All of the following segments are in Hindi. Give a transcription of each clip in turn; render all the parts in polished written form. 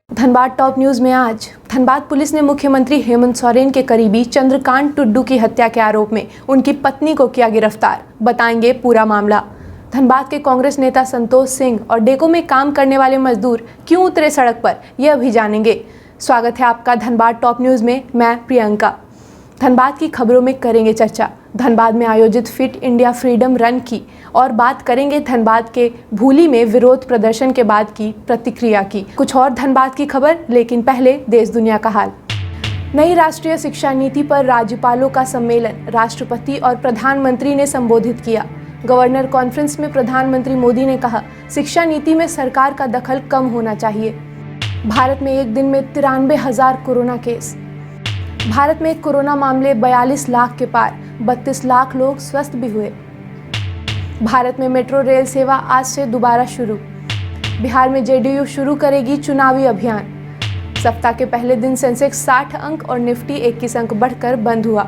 धनबाद टॉप न्यूज में आज धनबाद पुलिस ने मुख्यमंत्री हेमंत सोरेन के करीबी चंद्रकांत टुड्डू की हत्या के आरोप में उनकी पत्नी को किया गिरफ्तार। बताएंगे पूरा मामला। धनबाद के कांग्रेस नेता संतोष सिंह और डेको में काम करने वाले मजदूर क्यों उतरे सड़क पर, यह अभी जानेंगे। स्वागत है आपका धनबाद टॉप न्यूज में, मैं प्रियंका। धनबाद की खबरों में करेंगे चर्चा धनबाद में आयोजित फिट इंडिया फ्रीडम रन की, और बात करेंगे धनबाद के भूली में विरोध प्रदर्शन के बाद की प्रतिक्रिया की। कुछ और धनबाद की खबर, लेकिन पहले देश दुनिया का हाल। नई राष्ट्रीय शिक्षा नीति पर राज्यपालों का सम्मेलन राष्ट्रपति और प्रधानमंत्री ने संबोधित किया। गवर्नर कॉन्फ्रेंस में प्रधानमंत्री मोदी ने कहा, शिक्षा नीति में सरकार का दखल कम होना चाहिए। भारत में एक दिन में 93,000 कोरोना केस। भारत में कोरोना मामले 42 लाख के पार, 32 लाख लोग स्वस्थ भी हुए। भारत में मेट्रो रेल सेवा आज से दोबारा शुरू। बिहार में जेडीयू शुरू करेगी चुनावी अभियान। सप्ताह के पहले दिन सेंसेक्स 60 अंक और निफ्टी 21 अंक बढ़कर बंद हुआ।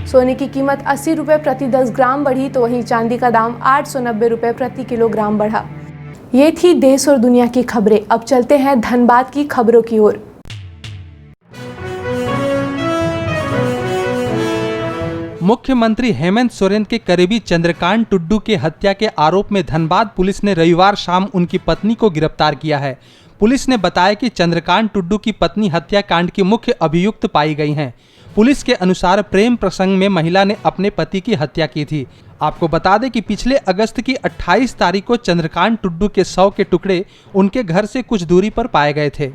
सोने की कीमत 80 रुपये प्रति 10 ग्राम बढ़ी, तो वहीं चांदी का दाम 890 रुपये प्रति किलोग्राम बढ़ा। ये थी देश और दुनिया की खबरें। अब चलते हैं धनबाद की खबरों की ओर। मुख्यमंत्री हेमंत सोरेन के करीबी चंद्रकांत टुड्डू के हत्या के आरोप में धनबाद पुलिस ने रविवार शाम उनकी पत्नी को गिरफ्तार किया है। पुलिस ने बताया कि चंद्रकांत टुड्डू की पत्नी हत्याकांड की मुख्य अभियुक्त पाई गई हैं। पुलिस के अनुसार प्रेम प्रसंग में महिला ने अपने पति की हत्या की थी। आपको बता दें कि पिछले अगस्त की 28 तारीख को चंद्रकांत टुड्डू के शव के टुकड़े उनके घर से कुछ दूरी पर पाए गए थे।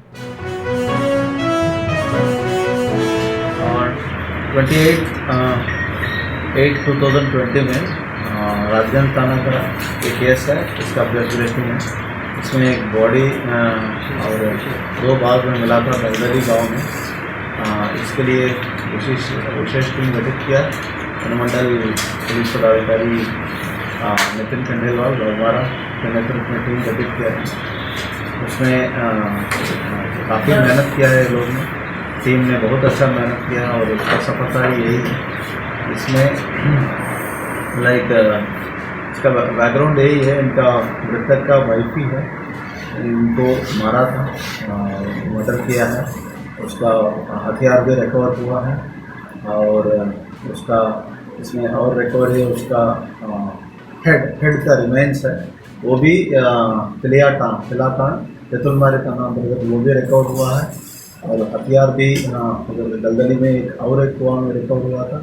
28/8/2020 में राजगंज थाना का एक केस है, इसका ब्लड रिलेटिव है। इसमें एक बॉडी और 2 भाग में मिला था दलदली गाँव में। इसके लिए विशेष टीम गठित किया। अनुमंडल पुलिस पदाधिकारी नितिन खंडेलवाल गौरवारा के नेतृत्व में टीम गठित किया है। उसमें काफ़ी मेहनत किया है लोगों ने, टीम ने बहुत अच्छा मेहनत किया और उसका सफलता यही है। इसमें इसका बैकग्राउंड यही है, इनका मृतक का वाइफ ही है, इनको मारा था, मर्डर किया है। उसका हथियार भी रिकवर हुआ है और उसका इसमें और रिकवर है उसका हेड का रिमेन्स है, वो भी तिलाटान तेतुलमारी थाना अंतर्गत वो भी रिकवर हुआ है। और हथियार भी दलदली में एक कुआं में रिकवर हुआ था,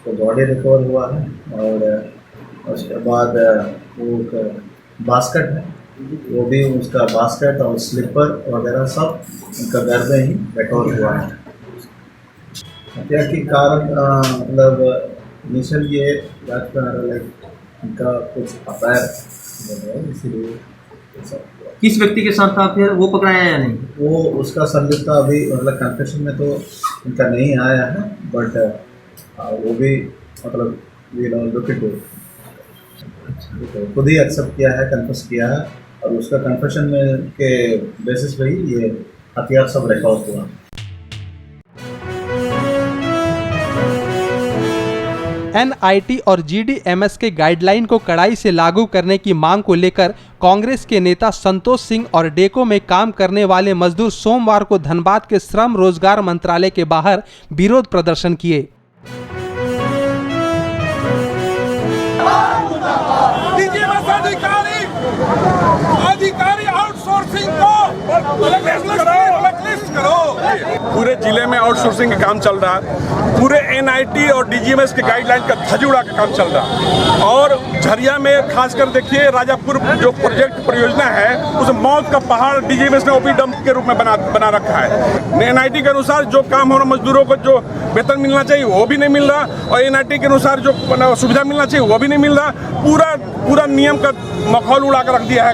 तो बॉडी रिकवर हुआ है। और उसके बाद वो बास्केट है, वो भी उसका बास्केट और स्लीपर वगैरह सब उनका घर में ही रिकवर हुआ है। हत्या के कारण मतलब इनिशियल ये याद कर इनका कुछ अफेयर इसीलिए। किस व्यक्ति के साथ था फिर, वो पकड़ाया या नहीं? वो उसका संदिग्ध अभी मतलब कन्फेशन में तो इनका नहीं आया है, बट वो भी मतलब खुद ही एक्सेप्ट किया है, कन्फेस किया है और उसका कन्फेशन में के बेसिस पे ही ये हथियार सब रिकवर हुआ। NIT और GDMS के गाइडलाइन को कड़ाई से लागू करने की मांग को लेकर कांग्रेस के नेता संतोष सिंह और डेको में काम करने वाले मजदूर सोमवार को धनबाद के श्रम रोजगार मंत्रालय के बाहर विरोध प्रदर्शन किए। अधिकारी आउटसोर्सिंग को ब्लैकलिस्ट करो। पूरे जिले में आउटसोर्सिंग का काम चल रहा है, पूरे NIT और DGMS के गाइडलाइन का धजूड़ा का काम चल रहा है। और झरिया में खासकर देखिए राजापुर जो प्रोजेक्ट परियोजना है, उस मौत का पहाड़ DGMS ने OP डंप के रूप में बना रखा है। NIT के अनुसार जो काम हो रहा, मजदूरों को जो वेतन मिलना चाहिए वो भी नहीं मिल रहा, और NIT के अनुसार जो सुविधा मिलना चाहिए वो भी नहीं मिल रहा। पूरा नियम का मखौल उड़ा कर रख दिया है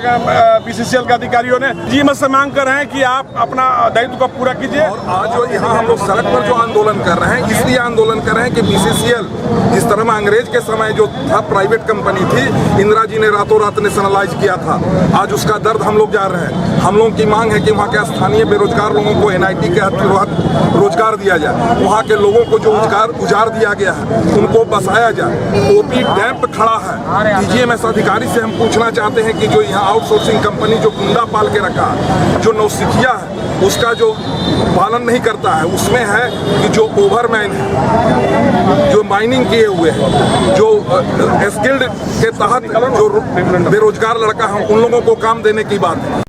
BCCL के अधिकारियों ने। DGMS से मांग कर रहे हैं कि आप अपना दायित्व का पूरा कीजिए। और आज जो यहाँ हम लोग सड़क पर जो आंदोलन कर रहे हैं, इसलिए आंदोलन कर रहे हैं कि BCCL जिस तरह में अंग्रेज के समय जो था प्राइवेट कंपनी थी, इंदिरा जी ने रातों रात नेशनलाइज किया था, आज उसका दर्द हम लोग जा रहे हैं। हम लोगों की मांग है कि वहाँ के स्थानीय बेरोजगार लोगों को NIT के तहत रोजगार दिया जाए, वहाँ के लोगों लोगों को जो उजाड़ दिया गया है उनको बसाया जाए। ओपी डैम पे खड़ा है। डीजीएमएस अधिकारी से हम पूछना चाहते हैं कि जो यहाँ आउटसोर्सिंग कंपनी जो गुंडा पाल के रखा है, जो नौसिखिया है, उसका जो पालन नहीं करता है, उसमें है कि जो ओवरमैन है, जो माइनिंग किए हुए हैं, जो स्किल्ड के तहत जो बेरोजगार लड़का है, उन लोगों को काम देने की बात है।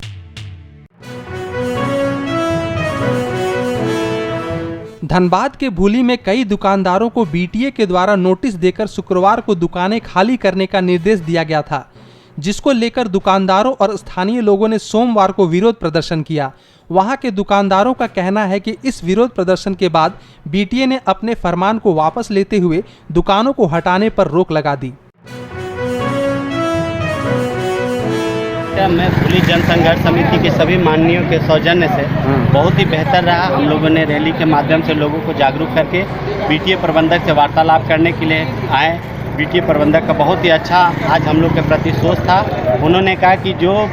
धनबाद के भूली में कई दुकानदारों को बीटीए के द्वारा नोटिस देकर शुक्रवार को दुकानें खाली करने का निर्देश दिया गया था, जिसको लेकर दुकानदारों और स्थानीय लोगों ने सोमवार को विरोध प्रदर्शन किया। वहां के दुकानदारों का कहना है कि इस विरोध प्रदर्शन के बाद बीटीए ने अपने फरमान को वापस लेते हुए दुकानों को हटाने पर रोक लगा दी। मैं भूली जनसंघर्ष समिति के सभी माननीयों के सौजन्य से बहुत ही बेहतर रहा। हम लोगों ने रैली के माध्यम से लोगों को जागरूक करके बीटीए प्रबंधक से वार्तालाप करने के लिए आए। बीटीए प्रबंधक का बहुत ही अच्छा आज हम लोग के प्रति सोच था। उन्होंने कहा कि जो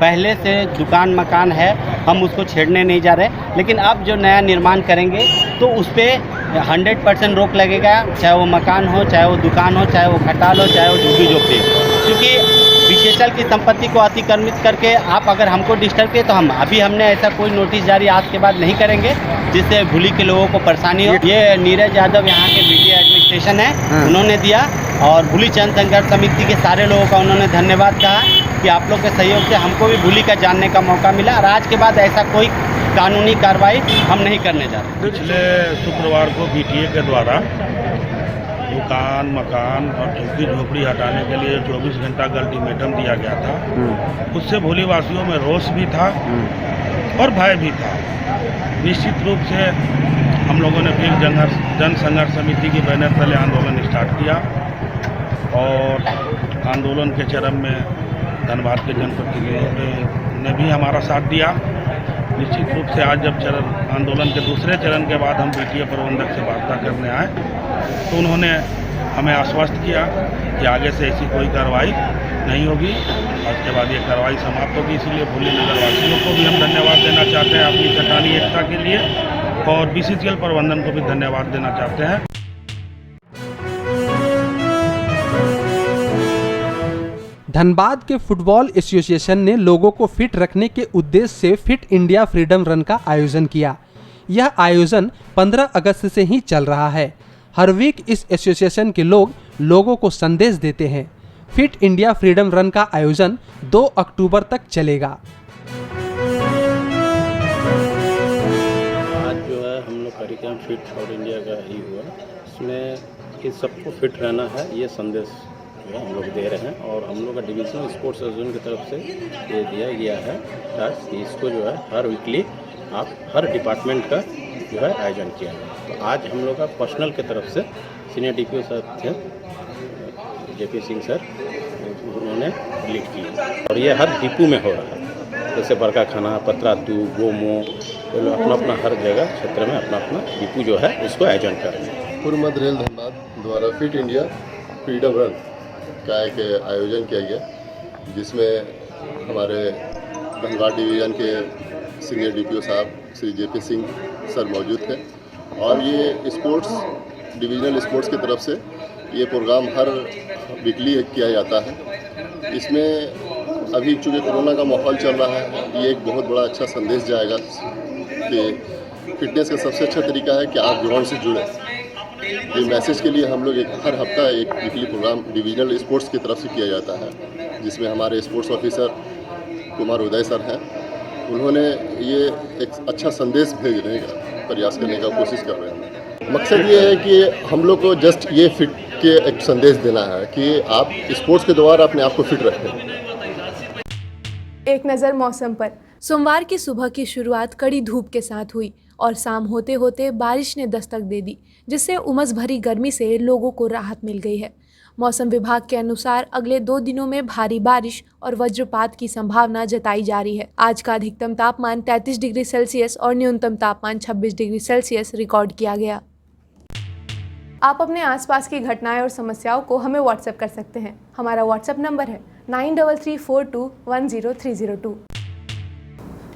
पहले से दुकान मकान है हम उसको छेड़ने नहीं जा रहे, लेकिन अब जो नया निर्माण करेंगे तो उस पर 100% रोक लगेगा, चाहे वो मकान हो, चाहे वो दुकान हो, चाहे वो खटाल हो, चाहे वो झुग्गी झोपड़ी हो। क्योंकि विशेषल की संपत्ति को अतिक्रमित करके आप अगर हमको डिस्टर्ब किए तो हमने ऐसा कोई नोटिस जारी आज के बाद नहीं करेंगे जिससे भूली के लोगों को परेशानी हो। ये नीरज यादव यहाँ के बीटीए एडमिनिस्ट्रेशन है, उन्होंने दिया, और भूली जनसंघर्ष समिति के सारे लोगों का उन्होंने धन्यवाद कहा कि आप लोग के सहयोग से हमको भी भूली का जानने का मौका मिला, और आज के बाद ऐसा कोई कानूनी कार्रवाई हम नहीं करने जा रहे। पिछले शुक्रवार को बीटीए के द्वारा दुकान मकान और झुग्गी झोपड़ी हटाने के लिए 24 घंटा का अल्टीमेटम दिया गया था। उससे भोली वासियों में रोष भी था और भय भी था। निश्चित रूप से हम लोगों ने फिर जनसंघर्ष समिति की बैनर तले आंदोलन स्टार्ट किया, और आंदोलन के चरम में धनबाद के जनप्रतिनिधियों ने भी हमारा साथ दिया। निश्चित रूप से आज जब आंदोलन के दूसरे चरण के बाद हम बीटीए प्रबंधक से वार्ता करने आए तो उन्होंने हमें आश्वस्त किया कि आगे से ऐसी कोई कार्रवाई नहीं होगी। आज के बाद ये कार्रवाई समाप्त होगी। इसीलिए भूली नगर वासियों को भी हम धन्यवाद देना चाहते हैं अपनी चट्टानी एकता के लिए, और बीसीसीएल प्रबंधन को भी धन्यवाद देना चाहते हैं। धनबाद के फुटबॉल एसोसिएशन ने लोगों को फिट रखने के उद्देश्य से फिट इंडिया फ्रीडम रन का आयोजन किया। यह आयोजन 15 अगस्त से ही चल रहा है। हर वीक इस एसोसिएशन के लोगों को संदेश देते हैं। फिट इंडिया फ्रीडम रन का आयोजन 2 अक्टूबर तक चलेगा। आज जो है हम लोग कार्यक्रम फिट फॉर इंडिया का ही हुआ, इसमें इस सबको फिट रहना है, ये संदेश हम लोग दे रहे हैं। और हम लोग का डिविजनल स्पोर्ट्स एसोसिएशन की तरफ से ये दिया गया है टास्क कि इसको जो है हर वीकली आप हर डिपार्टमेंट का जो है आयोजन किया है। तो आज हम लोग का पर्सनल की तरफ से सीनियर डीपीओ साहब थे जेपी सिंह सर, उन्होंने लीड की, और ये हर डिपो में हो रहा है। जैसे बरका खाना, पतरातू, गोमो, तो अपना अपना हर जगह क्षेत्र में अपना अपना डिपो जो है उसको आयोजन कर रहे हैं। पूर्व मध्य रेल धनबाद द्वारा फिट इंडिया फ्रीडम रन का एक आयोजन किया गया, जिसमें हमारे धनबाद डिवीज़न के सीनियर डीपीओ साहब श्री जेपी सिंह सर मौजूद थे। और ये स्पोर्ट्स डिवीज़नल स्पोर्ट्स की तरफ से ये प्रोग्राम हर वीकली किया जाता है। इसमें अभी चूँकि कोरोना का माहौल चल रहा है, ये एक बहुत बड़ा अच्छा संदेश जाएगा कि फिटनेस का सबसे अच्छा तरीका है कि आप ग्राउंड से जुड़ें। ये मैसेज के लिए हम लोग हर हफ्ता एक वीकली प्रोग्राम डिवीजनल स्पोर्ट्स की तरफ से किया जाता है, जिसमें हमारे स्पोर्ट्स ऑफिसर कुमार उदय सर हैं। उन्होंने ये एक अच्छा संदेश भेजने का प्रयास करने का कोशिश कर रहे हैं। मकसद ये है कि हम लोग को जस्ट ये फिट के एक संदेश देना है कि आप स्पोर्ट्स के द्वारा अपने आप को फिट रखें। एक नज़र मौसम पर। सोमवार की सुबह की शुरुआत कड़ी धूप के साथ हुई और शाम होते होते बारिश ने दस्तक दे दी, जिससे उमस भरी गर्मी से लोगों को राहत मिल गई है। मौसम विभाग के अनुसार अगले 2 दिनों में भारी बारिश और वज्रपात की संभावना जताई जा रही है। आज का अधिकतम तापमान 33 डिग्री सेल्सियस और न्यूनतम तापमान 26 डिग्री सेल्सियस रिकॉर्ड किया गया। आप अपने आसपास की घटनाएं और समस्याओं को हमें व्हाट्सएप कर सकते हैं। हमारा व्हाट्सएप नंबर है 9334210302।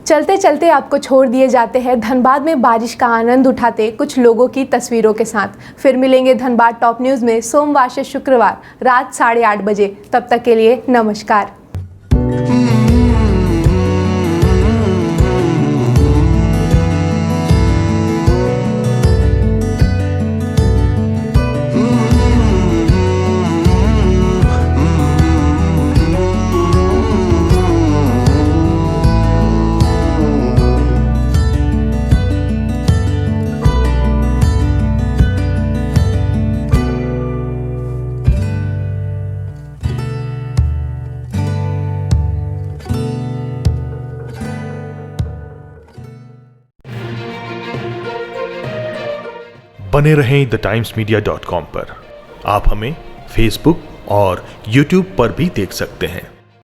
चलते चलते आपको छोड़ दिए जाते हैं धनबाद में बारिश का आनंद उठाते कुछ लोगों की तस्वीरों के साथ। फिर मिलेंगे धनबाद टॉप न्यूज़ में सोमवार से शुक्रवार रात 8:30 बजे। तब तक के लिए नमस्कार। बने रहें TheTimesMedia.com पर। आप हमें फेसबुक और यूट्यूब पर भी देख सकते हैं।